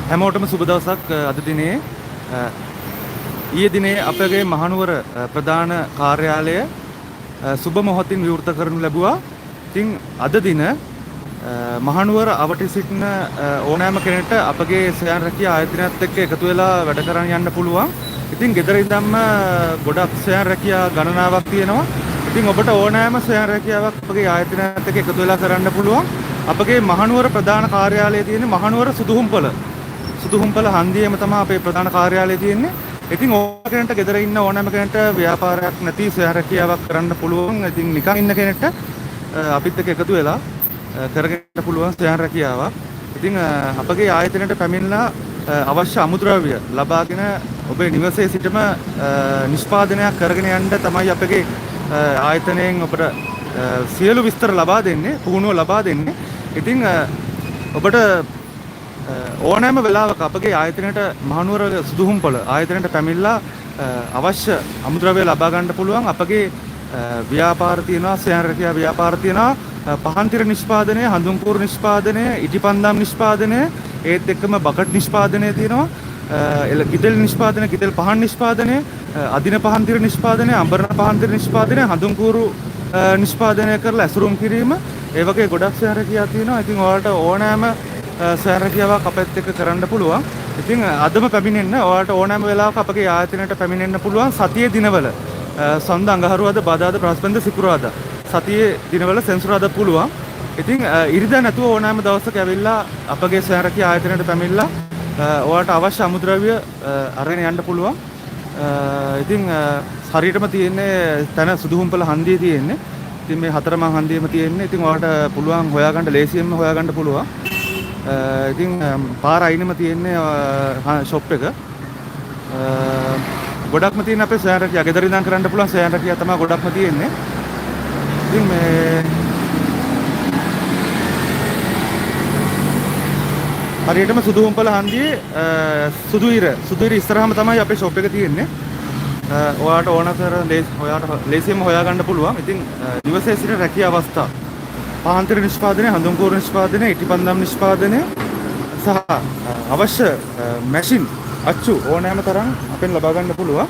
හැමෝටම සුබ දවසක් අද දිනේ ඊයේ දිනේ අපගේ මහනුවර ප්‍රධාන කාර්යාලය සුබ මොහොතින් විවෘත කරනු ලැබුවා. ඉතින් අද දින මහනුවර අවට සිටින ඕනෑම කෙනෙකුට අපගේ ස්වයං රැකියා ආයතනයත් එක්ක එකතු වෙලා වැඩ කරන් යන්න පුළුවන්. ඉතින් ගෙදර ඉඳන්ම ගොඩක් ස්වයං රැකියා ගණනාවක් තියෙනවා. ඉතින් ඔබට ඕනෑම ස්වයං රැකියාවක් අපගේ ආයතනයත් එක්ක එකතු වෙලා කරන්න පුළුවන්. අපගේ මහනුවර ප්‍රධාන කාර්යාලය තියෙන්නේ මහනුවර සුදුහුම්පල හන්දියේම තමයි අපේ ප්‍රධාන කාර්යාලය තියෙන්නේ. ඉතින් ඕන කෙනෙක්ට ගෙදර ඉන්න ඕනෑම කෙනෙක්ට ව්‍යාපාරයක් නැති ස්වයං රැකියාවක් කරන්න පුළුවන්. ඉතින් නිකන් ඉන්න කෙනෙක්ට අපිත් එක්ක එකතු වෙලා කරගෙන පුළුවන් ස්වයං රැකියාවක්. ඉතින් අපගේ ආයතනයට පැමිණලා අවශ්‍ය අමුද්‍රව්‍ය ලබාගෙන ඔබේ නිවසේ සිටම නිෂ්පාදනයක් කරගෙන යන්න තමයි අපගේ ආයතනයෙන් ඔබට සියලු විස්තර ලබා දෙන්නේ, පුහුණුව ලබා දෙන්නේ. ඉතින් ඔබට ඕනෑම වෙලාවක අපගේ ආයතනයට මහනුවර සුදුහුම්පොළ ආයතනයට පැමිණලා අවශ්‍ය අමුද්‍රව්‍ය ලබා ගන්න පුළුවන්. අපගේ ව්‍යාපාර තියෙනවා, ස්වයං රැකියා ව්‍යාපාර තියෙනවා, පහන්තිර නිෂ්පාදනය, හඳුන්කූරු නිෂ්පාදනය, ඉටිපන්දම් නිෂ්පාදනය, ඒත් එක්කම බකට් නිෂ්පාදනය තියෙනවා, ගිතෙල් නිෂ්පාදනය, ගිතෙල් පහන් නිෂ්පාදනය, අදින පහන්තිර නිෂ්පාදනය, අඹරන පහන්තිර නිෂ්පාදනය, හඳුන්කූරු නිෂ්පාදනය කරලා ඇසුරුම් කිරීම, ඒ වගේ ගොඩක් ස්වයං රැකියා තියෙනවා. ඉතින් ඔයාලට ඕනෑම ස්වයං රැකියාවක් අපත් එක්ක කරන්න පුළුවන්. ඉතින් අදම පැමිණෙන්න, ඔයාලට ඕනෑම වෙලාවක අපගේ ආයතනයට පැමිණෙන්න පුළුවන්. සතියේ දිනවල සඳ අඟහරුවාද බදාදා බ්‍රහස්පතින්ද සිකුරාදා සතියේ දිනවල සෙන්සුරාදා පුළුවන්. ඉතින් ඉරිදා නැතුව ඕනෑම දවසක ඇවිල්ලා අපගේ ස්වයං රැකියා ආයතනයට පැමිණලා ඔයාලට අවශ්‍ය අමුද්‍රව්‍ය අරගෙන යන්න පුළුවන්. ඉතින් හරියටම තියෙන්නේ තන සුදුහුම්පල හන්දියේ තියෙන්නේ. ඉතින් මේ හතරමං හන්දියේම තියෙන්නේ. ඉතින් ඔයාලට පුළුවන් හොයාගන්න, ලේසියෙන්ම හොයාගන්න පුළුවන්. ඉතින් පාර අයිනෙම තියෙන්නේ ෂොප් එක. ගොඩක්ම තියෙන අපේ ස්වයං රැකියා ගෙදර ඉඳන් කරන්න පුළුවන් ස්වයං රැකියා තමයි ගොඩක්ම තියෙන්නේ. ඉතින් මේ හරියටම සුදුහුම්පල හන්දියේ සුදුහිර ඉස්සරහම තමයි අපේ ෂොප් එක තියෙන්නේ. ඔයාලට ඕන කරන ඔයාලට ලේසියෙන්ම හොයාගන්න පුළුවන්. ඉතින් නිවසේ සිට රැකියා අවස්ථා, පහන්තිර නිෂ්පාදනය, හඳුන්කූරු නිෂ්පාදනය, ඉටිපන්දම් නිෂ්පාදනය සහ අවශ්‍ය මැෂින් අච්චු ඕනෑම තරම් අපෙන් ලබා ගන්න පුළුවන්.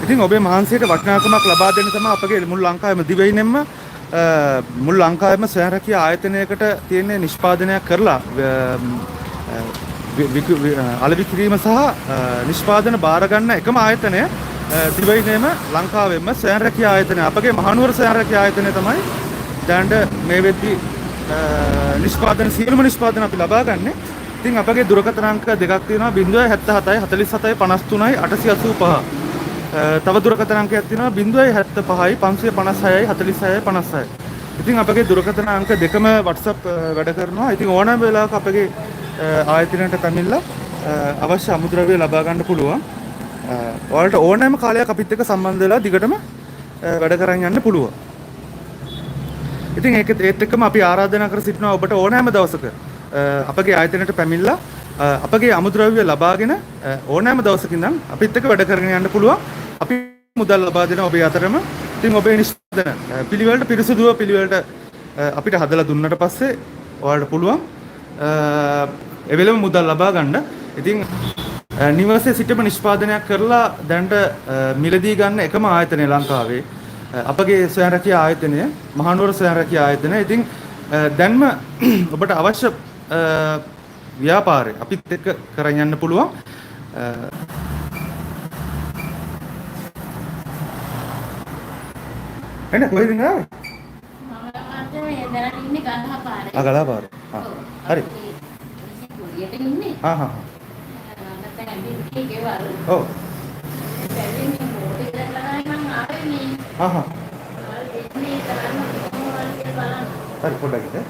ඉතින් ඔබේ මහන්සියට වටිනාකමක් ලබා දෙන්න තමයි අපගේ මුළු ලංකාවේම දිවයිනෙන්ම මුළු ලංකාවේම ස්වයං රැකියා ආයතනයකට තියෙන නිෂ්පාදනයක් කරලා අලෙවි කිරීම සහ නිෂ්පාදන බාර ගන්න එකම ආයතනය දිවයිනෙම ලංකාවේම ස්වයං රැකියා ආයතනය. අපගේ මහනුවර ස්වයං රැකියා ආයතනය තමයි දැනට මේ වෙද්දී නිෂ්පාදන සියලුම නිෂ්පාදන අපි ලබා ගන්න. ඉතින් අපගේ දුරකථන අංක දෙකක් තියෙනවා, 077 47 53 885. තව දුරකථන අංකයක් තියෙනවා 075 556 46 56. ඉතින් අපගේ දුරකථන අංක දෙකම WhatsApp වැඩ කරනවා. ඉතින් ඕනෑම වෙලාවක අපගේ ආයතනයට පැමිණලා අවශ්‍ය අමුද්‍රව්‍ය ලබා ගන්න පුළුවන්. ඔයාලට ඕනෑම කාලයක් අපිත් එක්ක සම්බන්ධ වෙලා දිගටම වැඩ කරන් යන්න පුළුවන්. ඉතින් ඒත් එක්කම අපි ආරාධනා කර සිටිනවා ඔබට ඕනෑම දවසක අපගේ ආයතනයට පැමිණලා අපගේ අමුද්‍රව්‍ය ලබාගෙන ඕනෑම දවසක ඉඳන් අපිත් එක්ක වැඩ කරගෙන යන්න පුළුවන්. අපි මුදල් ලබා දෙන ඔබේ අතරම. ඉතින් ඔබේ නිෂ්පාදන පිළිවෙලට පිරිසුදුව පිළිවෙලට අපිට හදලා දුන්නට පස්සේ ඔයාලට පුළුවන් එවෙලම මුදල් ලබා ගන්න. ඉතින් නිවසේ සිටම නිෂ්පාදනයක් කරලා දැනට මිලදී ගන්න එකම ආයතනය ලංකාවේ අපගේ ස්වයං රැකියා ආයතනය, මහනුවර ස්වයං රැකියා ආයතනය. ඉතින් දැන්ම ඔබට අවශ්‍ය ව්‍යාපාරය අපිත් එක්ක කරන් යන්න පුළුවන්. එන්න කොහෙද ආවේ? මම දැන් ඉන්නේ ගලහපාරේ. ගලහපාරේ. හරි. කුලියට ඉන්නේ. නැත්නම් ඇඹිලිගේ ගෙවල්. ඔව්. දැන් මේ මොකද කරලා මම ආවේ මේ. හා. දෙන්නේ තරම කොහොමද කියලා බලන්න. හරි පොඩ්ඩක් ඉන්න.